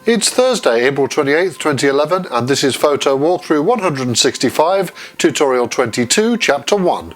It's Thursday, April 28th, 2011, and this is Photo Walkthrough 165, Tutorial 22, Chapter 1.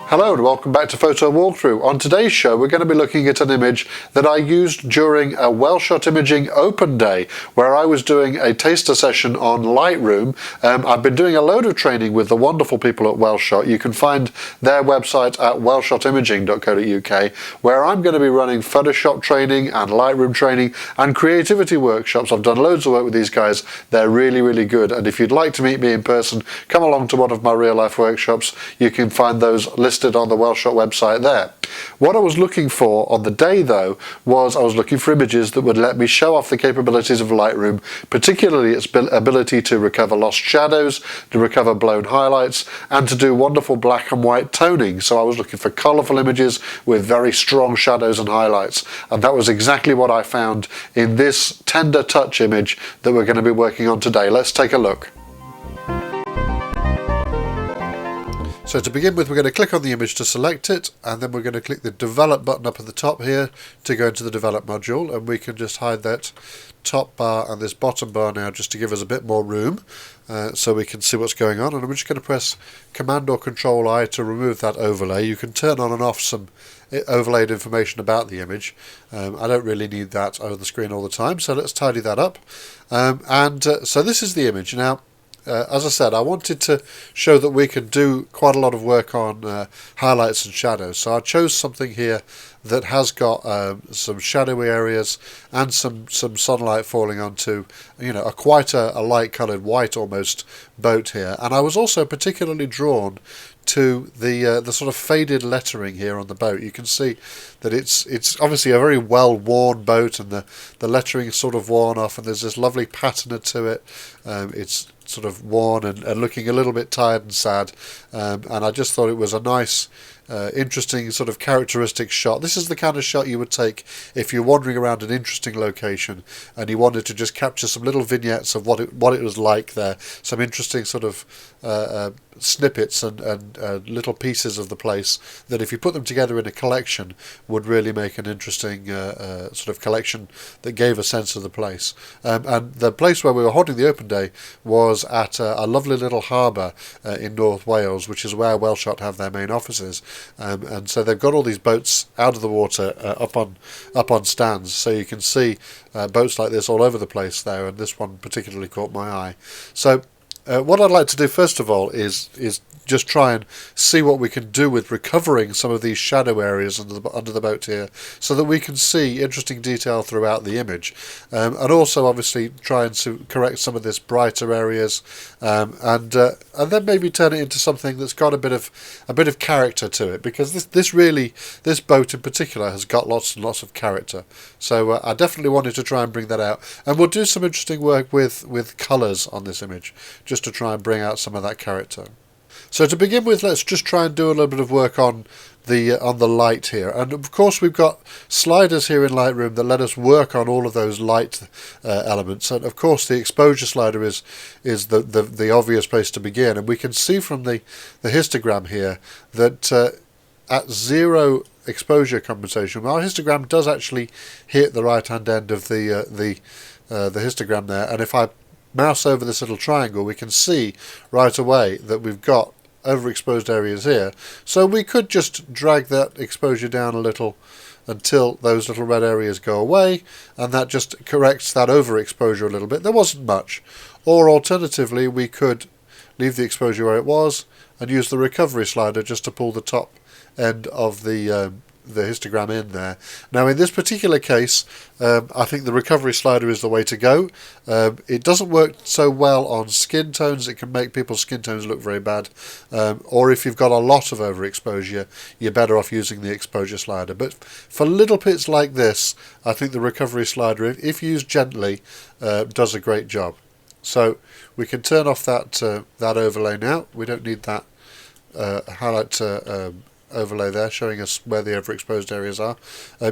Hello and welcome back to Photo Walkthrough. On today's show we're going to be looking at an image that I used during a Well-Shot Imaging Open Day where I was doing a taster session on Lightroom. I've been doing a load of training with the wonderful people at Well-Shot. You can find their website at wellshotimaging.co.uk, where I'm going to be running Photoshop training and Lightroom training and creativity workshops. I've done loads of work with these guys. They're really, really good, and if you'd like to meet me in person, come along to one of my real life workshops. You can find those listed on the Well-Shot website there. What I was looking for on the day though was I was looking for images that would let me show off the capabilities of Lightroom, particularly its ability to recover lost shadows, to recover blown highlights, and to do wonderful black and white toning. So I was looking for colourful images with very strong shadows and highlights, and that was exactly what I found in this Tender Touch image that we're going to be working on today. Let's take a look. So to begin with, we're going to click on the image to select it, and then we're going to click the Develop button up at the top here to go into the Develop module, and we can just hide that top bar and this bottom bar now just to give us a bit more room so we can see what's going on. And I'm just going to press Command or Control I to remove that overlay. You can turn on and off some overlaid information about the image. I don't really need that over the screen all the time, so let's tidy that up. So this is the image. Now, as I said, I wanted to show that we can do quite a lot of work on highlights and shadows. So I chose something here that has got some shadowy areas and some sunlight falling onto, quite a light coloured white almost boat here. And I was also particularly drawn to the sort of faded lettering here on the boat. You can see that it's obviously a very well worn boat, and the lettering is sort of worn off, and there's this lovely patina to it. It's sort of worn and looking a little bit tired and sad, and I just thought it was a nice interesting sort of characteristic shot. This is the kind of shot you would take if you're wandering around an interesting location and you wanted to just capture some little vignettes of what it was like there, some interesting sort of snippets and little pieces of the place that if you put them together in a collection would really make an interesting sort of collection that gave a sense of the place. And the place where we were holding the open day was at a lovely little harbour in North Wales, which is where Well-Shot have their main offices. And so they've got all these boats out of the water up on stands, so you can see boats like this all over the place there, and this one particularly caught my eye. So what I'd like to do first of all is just try and see what we can do with recovering some of these shadow areas under the boat here, so that we can see interesting detail throughout the image, and also obviously try and correct some of this brighter areas, and then maybe turn it into something that's got a bit of character to it, because this boat in particular has got lots and lots of character. So I definitely wanted to try and bring that out, and we'll do some interesting work with colours on this image just to try and bring out some of that character. So to begin with, let's just try and do a little bit of work on the light here. And of course we've got sliders here in Lightroom that let us work on all of those light elements. And of course the exposure slider is the obvious place to begin. And we can see from the histogram here that at zero exposure compensation, our histogram does actually hit the right hand end of the histogram there. And if I mouse over this little triangle, we can see right away that we've got overexposed areas here. So we could just drag that exposure down a little until those little red areas go away, and that just corrects that overexposure a little bit. There wasn't much. Or alternatively, we could leave the exposure where it was and use the recovery slider just to pull the top end of the histogram in there. Now in this particular case, I think the recovery slider is the way to go. It doesn't work so well on skin tones. It can make people's skin tones look very bad, or if you've got a lot of overexposure, you're better off using the exposure slider. But for little bits like this, I think the recovery slider, if used gently, does a great job. So we can turn off that overlay now. We don't need that highlight overlay there showing us where the overexposed areas are.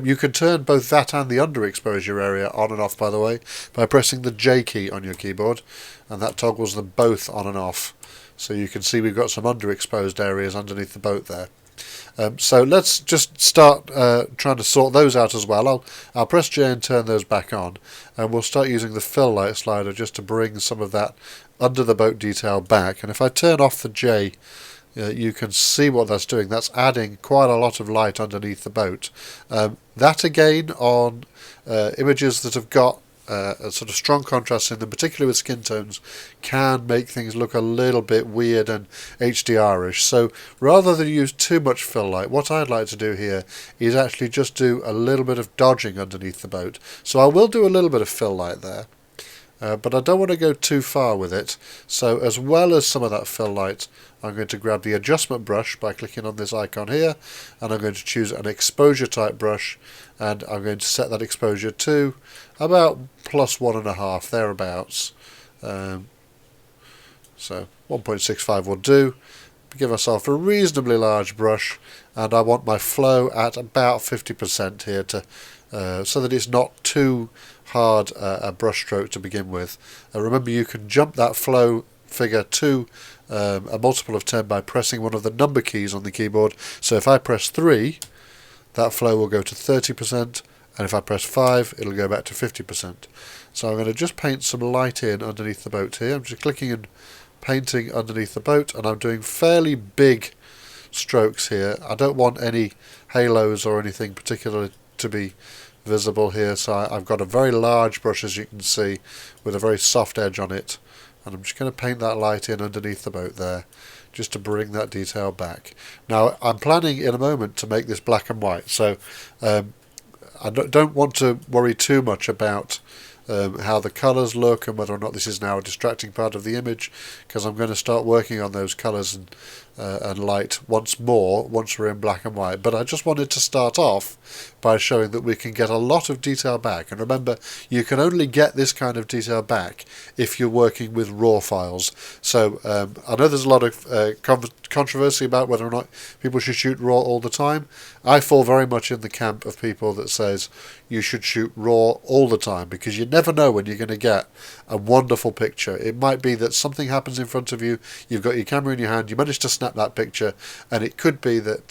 You can turn both that and the underexposure area on and off, by the way, by pressing the J key on your keyboard, and that toggles them both on and off. So you can see we've got some underexposed areas underneath the boat there. So let's just start trying to sort those out as well. I'll press J and turn those back on, and we'll start using the fill light slider just to bring some of that under the boat detail back. And if I turn off the J, you can see what that's doing. That's adding quite a lot of light underneath the boat. That again on images that have got a sort of strong contrast in them, particularly with skin tones, can make things look a little bit weird and HDR-ish. So rather than use too much fill light, what I'd like to do here is actually just do a little bit of dodging underneath the boat. So I will do a little bit of fill light there, but I don't want to go too far with it. So as well as some of that fill light, I'm going to grab the adjustment brush by clicking on this icon here, and I'm going to choose an exposure type brush, and I'm going to set that exposure to about +1.5, thereabouts. So 1.65 will do. Give myself a reasonably large brush, and I want my flow at about 50% here to so that it's not too hard a brush stroke to begin with. Remember, you can jump that flow figure to a multiple of 10 by pressing one of the number keys on the keyboard. So if I press 3, that flow will go to 30%, and if I press 5, it'll go back to 50%. So I'm going to just paint some light in underneath the boat here. I'm just clicking and painting underneath the boat, and I'm doing fairly big strokes here. I don't want any halos or anything particular to be visible here, so I've got a very large brush, as you can see, with a very soft edge on it, and I'm just going to paint that light in underneath the boat there, just to bring that detail back. Now I'm planning in a moment to make this black and white, so I don't want to worry too much about how the colours look and whether or not this is now a distracting part of the image, because I'm going to start working on those colours and light once we're in black and white. But I just wanted to start off by showing that we can get a lot of detail back. And remember, you can only get this kind of detail back if you're working with raw files. So I know there's a lot of controversy about whether or not people should shoot raw all the time. I fall very much in the camp of people that says you should shoot raw all the time, because you never know when you're going to get a wonderful picture. It might be that something happens in front of you, you've got your camera in your hand, you manage to snap that picture, and it could be that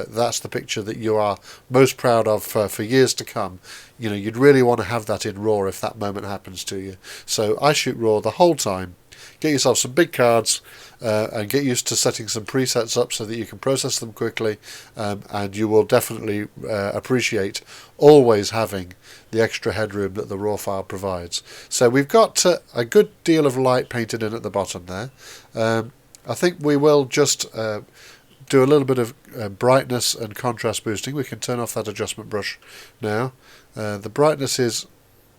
that's the picture that you are most proud of for years to come. You know, you'd really want to have that in RAW if that moment happens to you. So I shoot RAW the whole time. Get yourself some big cards and get used to setting some presets up so that you can process them quickly, and you will definitely appreciate always having the extra headroom that the RAW file provides. So we've got a good deal of light painted in at the bottom there. I think we will just do a little bit of brightness and contrast boosting. We can turn off that adjustment brush now. The brightness is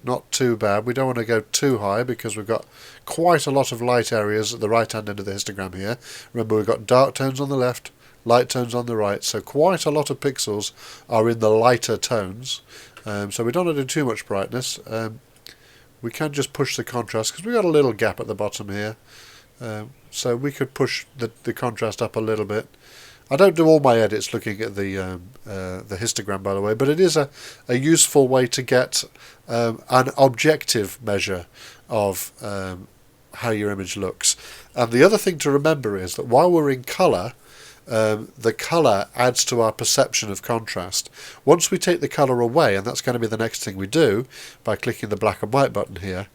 not too bad. We don't want to go too high because we've got quite a lot of light areas at the right hand end of the histogram here. Remember, we've got dark tones on the left, light tones on the right, so quite a lot of pixels are in the lighter tones. So we don't want to do too much brightness. We can just push the contrast because we've got a little gap at the bottom here. So we could push the contrast up a little bit. I don't do all my edits looking at the histogram, by the way, but it is a useful way to get an objective measure of how your image looks. And the other thing to remember is that while we're in colour, the colour adds to our perception of contrast. Once we take the colour away, and that's going to be the next thing we do by clicking the black and white button here,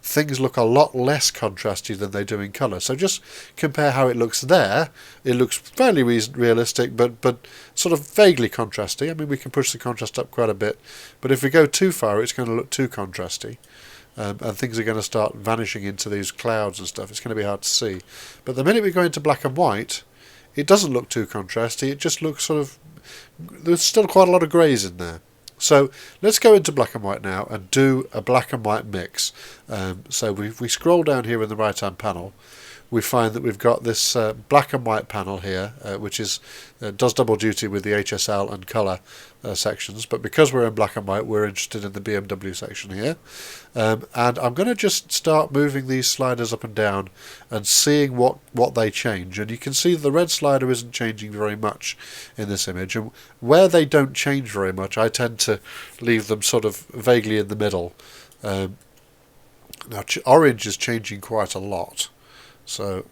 things look a lot less contrasty than they do in colour. So just compare how it looks there. It looks fairly realistic, but sort of vaguely contrasty. I mean, we can push the contrast up quite a bit, but if we go too far, it's going to look too contrasty. And things are going to start vanishing into these clouds and stuff. It's going to be hard to see. But the minute we go into black and white, it doesn't look too contrasty. It just looks sort of... There's still quite a lot of greys in there. So let's go into black and white now and do a black and white mix. So we scroll down here in the right hand panel, we find that we've got this black and white panel here, which does double duty with the HSL and colour sections, but because we're in black and white, we're interested in the BMW section here. And I'm going to just start moving these sliders up and down and seeing what they change. And you can see the red slider isn't changing very much in this image, and where they don't change very much, I tend to leave them sort of vaguely in the middle. Now orange is changing quite a lot. So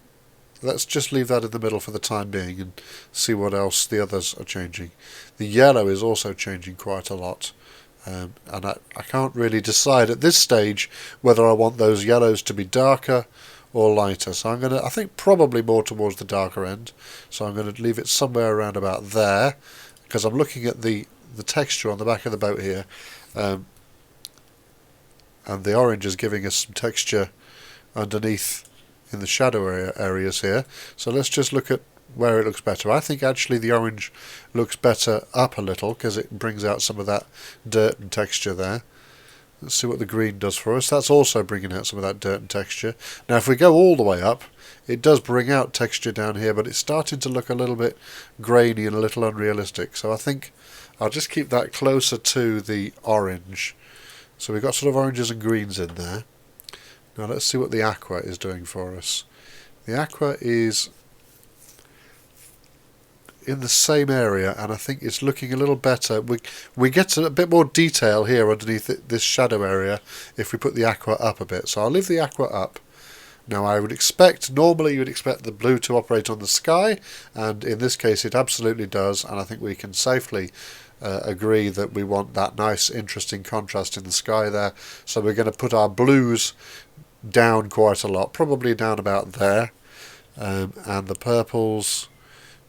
let's just leave that in the middle for the time being and see what else the others are changing. The yellow is also changing quite a lot. And I can't really decide at this stage whether I want those yellows to be darker or lighter. So I think probably more towards the darker end. So I'm going to leave it somewhere around about there, because I'm looking at the texture on the back of the boat here. And the orange is giving us some texture underneath in the shadow areas here. So let's just look at where it looks better. I think actually the orange looks better up a little because it brings out some of that dirt and texture there. Let's see what the green does for us. That's also bringing out some of that dirt and texture. Now if we go all the way up, it does bring out texture down here, but it's starting to look a little bit grainy and a little unrealistic. So I think I'll just keep that closer to the orange. So we've got sort of oranges and greens in there. Now let's see what the aqua is doing for us. The aqua is in the same area, and I think it's looking a little better. We get a bit more detail here underneath this shadow area if we put the aqua up a bit. So I'll leave the aqua up. Now I would expect, normally you would expect the blue to operate on the sky, and in this case it absolutely does, and I think we can safely agree that we want that nice interesting contrast in the sky there. So we're going to put our blues down quite a lot, probably down about there, and the purples,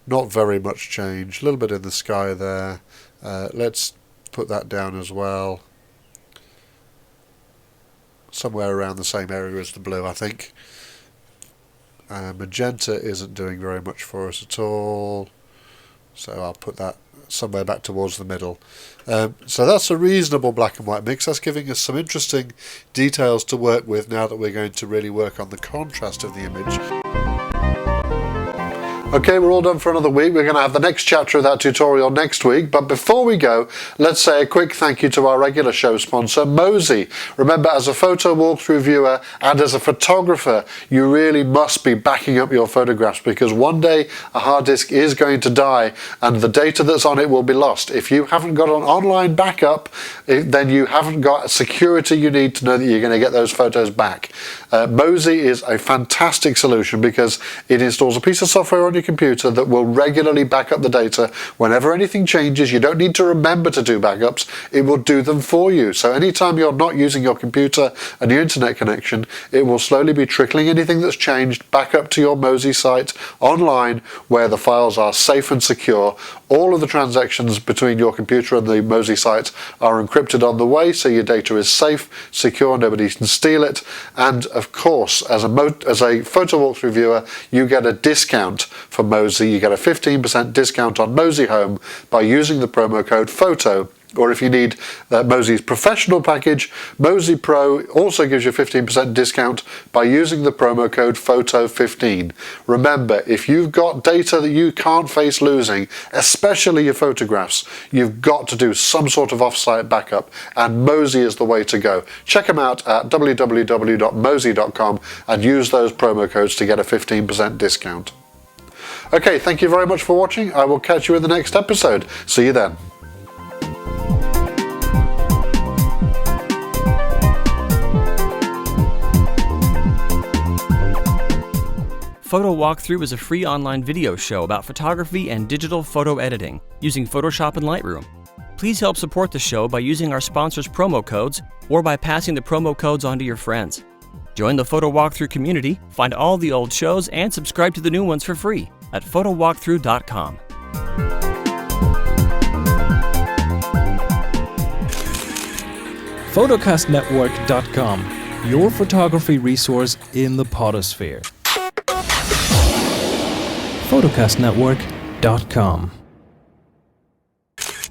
not very much change, a little bit in the sky there. Let's put that down as well, somewhere around the same area as the blue, I think. Magenta isn't doing very much for us at all, so I'll put that somewhere back towards the middle. So that's a reasonable black and white mix. That's giving us some interesting details to work with now that we're going to really work on the contrast of the image. Okay, we're all done for another week. We're going to have the next chapter of that tutorial next week. But before we go, let's say a quick thank you to our regular show sponsor, Mozy. Remember, as a photo walkthrough viewer and as a photographer, you really must be backing up your photographs, because one day a hard disk is going to die and the data that's on it will be lost. If you haven't got an online backup, then you haven't got security you need to know that you're going to get those photos back. Mozy is a fantastic solution because it installs a piece of software on your computer that will regularly back up the data. Whenever anything changes, you don't need to remember to do backups, it will do them for you. So anytime you're not using your computer and your internet connection, it will slowly be trickling anything that's changed back up to your Mozy site online, where the files are safe and secure. All of the transactions between your computer and the Mozy site are encrypted on the way, so your data is safe, secure, nobody can steal it. And of course, as a photo walkthrough viewer, you get a discount for Mozy. You get a 15% discount on Mozy Home by using the promo code PHOTO. Or if you need Mozy's professional package, Mozy Pro also gives you a 15% discount by using the promo code PHOTO15. Remember, if you've got data that you can't face losing, especially your photographs, you've got to do some sort of off-site backup, and Mozy is the way to go. Check them out at www.mozy.com and use those promo codes to get a 15% discount. Okay, thank you very much for watching. I will catch you in the next episode. See you then. Photo Walkthrough is a free online video show about photography and digital photo editing using Photoshop and Lightroom. Please help support the show by using our sponsors' promo codes or by passing the promo codes on to your friends. Join the Photo Walkthrough community, find all the old shows, and subscribe to the new ones for free at photowalkthrough.com. Photocastnetwork.com, your photography resource in the potosphere. Photocastnetwork.com